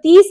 30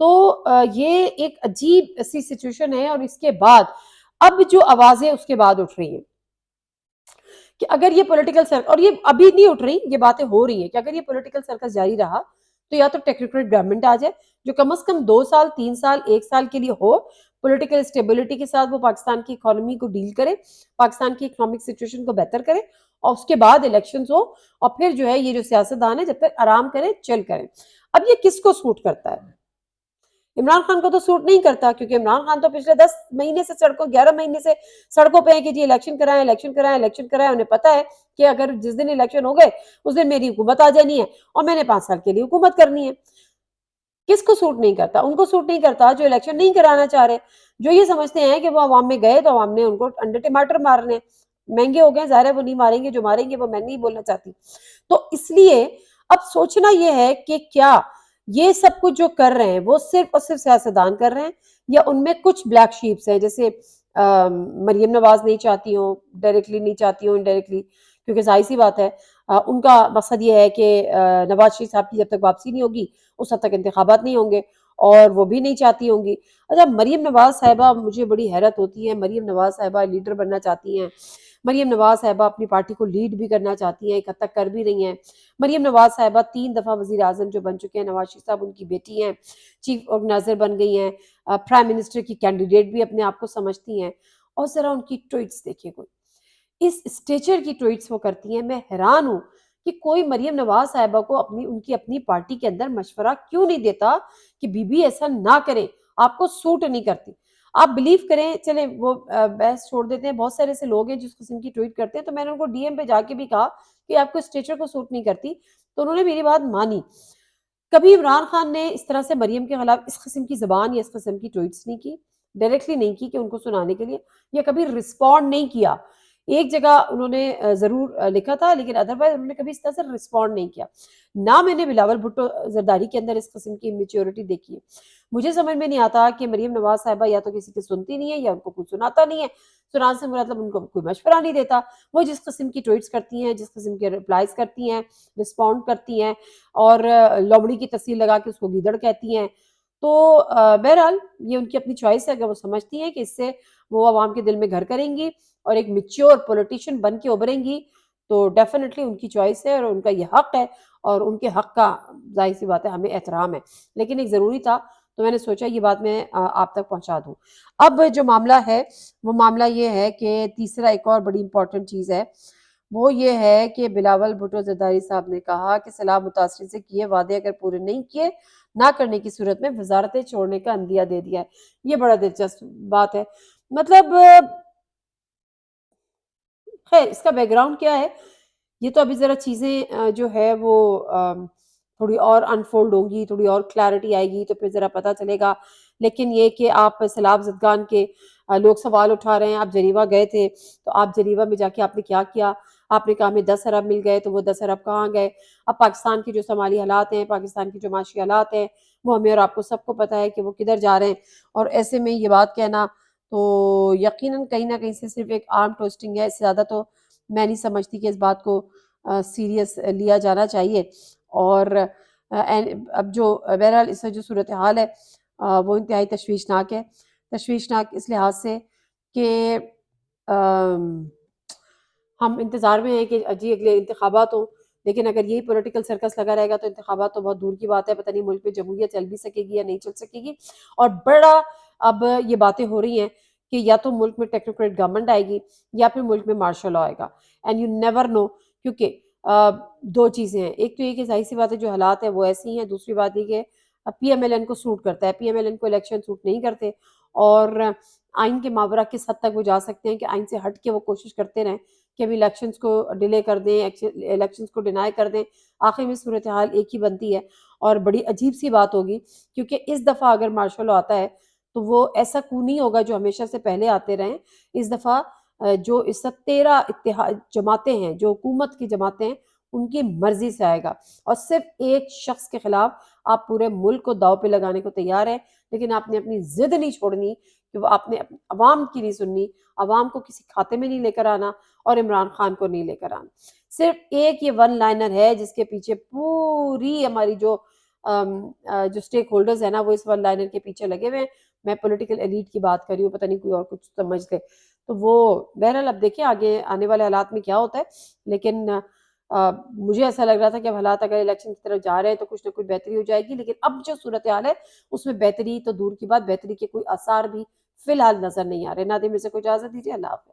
تو یہ ایک عجیب سی سچویشن ہے، اور اس کے بعد اب جو آوازیں اس کے بعد اٹھ رہی ہیں کہ اگر یہ پولیٹیکل سرکس، اور یہ ابھی نہیں اٹھ رہی، یہ باتیں ہو رہی ہیں کہ اگر یہ پولیٹیکل سرکس جاری رہا تو یا تو ٹیکنوکریٹ گورنمنٹ آ جائے جو کم از کم 2 سال 3 سال 1 سال کے لیے ہو، پولیٹیکل اسٹیبلٹی کے ساتھ وہ پاکستان کی اکانومی کو ڈیل کرے، پاکستان کی اکنامک سچویشن کو بہتر کرے، اور اس کے بعد الیکشنز ہو، اور پھر جو ہے یہ جو سیاستدان ہے جب تک آرام کریں چل کریں۔ اب یہ کس کو سوٹ کرتا ہے؟ عمران خان کو تو سوٹ نہیں کرتا، کیونکہ عمران خان تو پچھلے 10 مہینے سے 11 مہینے سے سڑکوں پہ ہیں کہ جی الیکشن کرائیں الیکشن کرائیں الیکشن کرائیں۔ انہیں پتا ہے کہ اگر جس دن الیکشن ہو گئے اس دن میری حکومت آ جانی ہے اور میں نے 5 سال کے لیے حکومت کرنی ہے۔ کس کو سوٹ نہیں کرتا؟ ان کو سوٹ نہیں کرتا جو الیکشن نہیں کرانا چاہ رہے، جو یہ سمجھتے ہیں کہ وہ عوام میں گئے تو عوام نے ان کو انڈے ٹماٹر مارنے، مہنگے ہو گئے، ظاہر ہے وہ نہیں ماریں گے، جو ماریں گے وہ میں نہیں بولنا چاہتی۔ تو اس لیے اب سوچنا یہ ہے کہ کیا یہ سب کچھ جو کر رہے ہیں وہ صرف اور صرف سیاستدان کر رہے ہیں، یا ان میں کچھ بلیک شیپس ہیں، جیسے مریم نواز نہیں چاہتی ہوں، ڈائریکٹلی نہیں چاہتی ہوں، انڈائریکٹلی، کیونکہ ظاہر سی بات ہے ان کا مقصد یہ ہے کہ نواز شریف صاحب کی جب تک واپسی نہیں ہوگی اس حد تک انتخابات نہیں ہوں گے، اور وہ بھی نہیں چاہتی ہوں گی۔ اچھا، مریم نواز صاحبہ، مجھے بڑی حیرت ہوتی ہے، مریم نواز صاحبہ لیڈر بننا چاہتی ہیں، مریم نواز صاحبہ اپنی پارٹی کو لیڈ بھی کرنا چاہتی ہیں، ایک حد تک کر بھی رہی ہیں۔ مریم نواز صاحبہ 3 دفعہ وزیر اعظم جو بن چکے ہیں، نواز شریف صاحب ان کی بیٹی ہیں، چیف آرگنائزر بن گئی ہیں، پرائم منسٹر کی کینڈیڈیٹ بھی اپنے آپ کو سمجھتی ہیں، اور ذرا ان کی ٹویٹس دیکھیں، کوئی اس اسٹیچر کی ٹویٹس وہ کرتی ہیں۔ میں حیران ہوں کہ کوئی مریم نواز صاحبہ کو ان کی اپنی پارٹی کے اندر مشورہ کیوں نہیں دیتا کہ بی بی ایسا نہ کریں، آپ کو سوٹ نہیں کرتی۔ آپ بلیو کریں، چلیں وہ بحث چھوڑ دیتے ہیں، بہت سارے ایسے لوگ ہیں جس قسم کی ٹویٹ کرتے ہیں، تو میں نے ان کو ڈی ایم پہ جا کے بھی کہا کہ آپ کو اسٹیچر کو سوٹ نہیں کرتی، تو انہوں نے میری بات مانی۔ کبھی عمران خان نے اس طرح سے مریم کے خلاف اس قسم کی زبان یا اس قسم کی ٹویٹس نہیں کی، ڈائریکٹلی نہیں کی کہ ان کو سنانے کے لیے، یا کبھی رسپونڈ نہیں کیا۔ ایک جگہ انہوں نے ضرور لکھا تھا، لیکن ادروائز انہوں نے کبھی اس طرح سے رسپونڈ نہیں کیا۔ نہ میں نے بلاول بھٹو زرداری کے اندر اس قسم کی میچیورٹی دیکھی ہے۔ مجھے سمجھ میں نہیں آتا کہ مریم نواز صاحبہ یا تو کسی کی سنتی نہیں ہے یا ان کو کچھ سناتا نہیں ہے، سنانے سے مطلب ان کو کوئی مشورہ نہیں دیتا۔ وہ جس قسم کی ٹویٹس کرتی ہیں، جس قسم کے ریپلائز کرتی ہیں، رسپونڈ کرتی ہیں، اور لومڑی کی تصویر لگا کے اس کو گیدڑ کہتی ہیں، تو بہرحال یہ ان کی اپنی چوائس ہے۔ اگر وہ سمجھتی ہیں کہ اس سے وہ عوام کے دل میں گھر کریں گی اور ایک میچور پولیٹیشین بن کے ابھریں گی، تو ڈیفینیٹلی ان کی چوائس ہے اور ان کا یہ حق ہے، اور ان کے حق کا ظاہر سی بات ہے ہمیں احترام ہے، لیکن ایک ضروری تھا تو میں نے سوچا یہ بات میں آپ تک پہنچا دوں۔ اب جو معاملہ ہے وہ معاملہ یہ ہے کہ تیسرا ایک اور بڑی امپورٹنٹ چیز ہے، وہ یہ ہے کہ بلاول بھٹو زرداری صاحب نے کہا کہ سیلاب متاثرین سے کیے وعدے اگر پورے نہیں کیے، نہ کرنے کی صورت میں وزارتیں چھوڑنے کا عندیہ دے دیا ہے۔ یہ بڑا دلچسپ بات ہے، مطلب خیر اس کا بیک گراؤنڈ کیا ہے یہ تو ابھی ذرا چیزیں جو ہے وہ تھوڑی اور انفولڈ ہوں گی، تھوڑی اور کلیئرٹی آئے گی تو پھر ذرا پتہ چلے گا۔ لیکن یہ کہ آپ سیلاب زدگان کے لوگ سوال اٹھا رہے ہیں، آپ جنیوا گئے تھے تو آپ جنیوا میں جا کے آپ نے کیا کیا؟ آپ نے کہا ہمیں 10 ارب مل گئے، تو وہ 10 ارب کہاں گئے؟ اب پاکستان کے جو سمالی حالات ہیں، پاکستان کی جو معاشی حالات ہیں، وہ ہمیں اور آپ کو سب کو پتہ ہے کہ وہ کدھر جا رہے ہیں، اور ایسے میں یہ بات کہنا تو یقیناً کہیں نہ کہیں سے صرف ایک آرم ٹوسٹنگ ہے، اس سے زیادہ تو میں نہیں سمجھتی کہ اس بات کو سیریس لیا جانا چاہیے۔ اور اب جو بہرحال اس سے جو صورتحال ہے وہ انتہائی تشویشناک ہے، تشویشناک اس لحاظ سے کہ ہم انتظار میں ہیں کہ جی اگلے انتخابات ہوں، لیکن اگر یہی پولیٹیکل سرکس لگا رہے گا تو انتخابات تو بہت دور کی بات ہے، پتہ نہیں ملک میں جمہوریت چل بھی سکے گی یا نہیں چل سکے گی۔ اور بڑا اب یہ باتیں ہو رہی ہیں کہ یا تو ملک میں ٹیکنوکریٹ گورنمنٹ آئے گی یا پھر ملک میں مارشل لا آئے گا، اینڈ یو نیور نو، کیونکہ دو چیزیں ہیں، ایک تو یہ کہ ظاہر سی بات ہے جو حالات ہیں وہ ایسی ہیں، دوسری بات یہ کہ پی ایم ایل این کو سوٹ کرتا ہے، پی ایم ایل این کو الیکشن سوٹ نہیں کرتے، اور آئین کے ماورا کس حد تک وہ جا سکتے ہیں کہ آئین سے ہٹ کے وہ کوشش کرتے رہیں کہ ہم الیکشنز کو ڈیلے کر دیں، الیکشنز کو ڈینائی کر دیں، آخر میں صورتحال ایک ہی بنتی ہے، اور بڑی عجیب سی بات ہوگی، کیونکہ اس دفعہ اگر مارشل لا آتا ہے تو وہ ایسا کو نہیں ہوگا جو ہمیشہ سے پہلے آتے رہیں۔ اس دفعہ جو اس 13 اتحاد جماعتیں ہیں، جو حکومت کی جماعتیں ہیں، ان کی مرضی سے آئے گا، اور صرف ایک شخص کے خلاف آپ پورے ملک کو داؤ پہ لگانے کو تیار ہیں، لیکن آپ نے اپنی ضد نہیں چھوڑنی کہ وہ آپ نے عوام کی نہیں سننی، عوام کو کسی کھاتے میں نہیں لے کر آنا، اور عمران خان کو نہیں لے کر آنا۔ صرف ایک یہ ون لائنر ہے جس کے پیچھے پوری ہماری جو جو اسٹیک ہولڈرز ہیں نا وہ اس ون لائنر کے پیچھے لگے ہوئے ہیں. میں پولیٹیکل ایلیٹ کی بات کر رہی ہوں، پتہ نہیں کوئی اور کچھ سمجھ لے. تو وہ بہرحال اب دیکھیں آگے آنے والے حالات میں کیا ہوتا ہے. لیکن مجھے ایسا لگ رہا تھا کہ اب حالات اگر الیکشن کی طرف جا رہے ہیں تو کچھ نہ کچھ بہتری ہو جائے گی، لیکن اب جو صورتحال ہے اس میں بہتری تو دور کی بات، بہتری کے کوئی آثار بھی فی الحال نظر نہیں آ رہے. نادر، میں سے کوئی اجازت دیجیے. اللہ حافظ.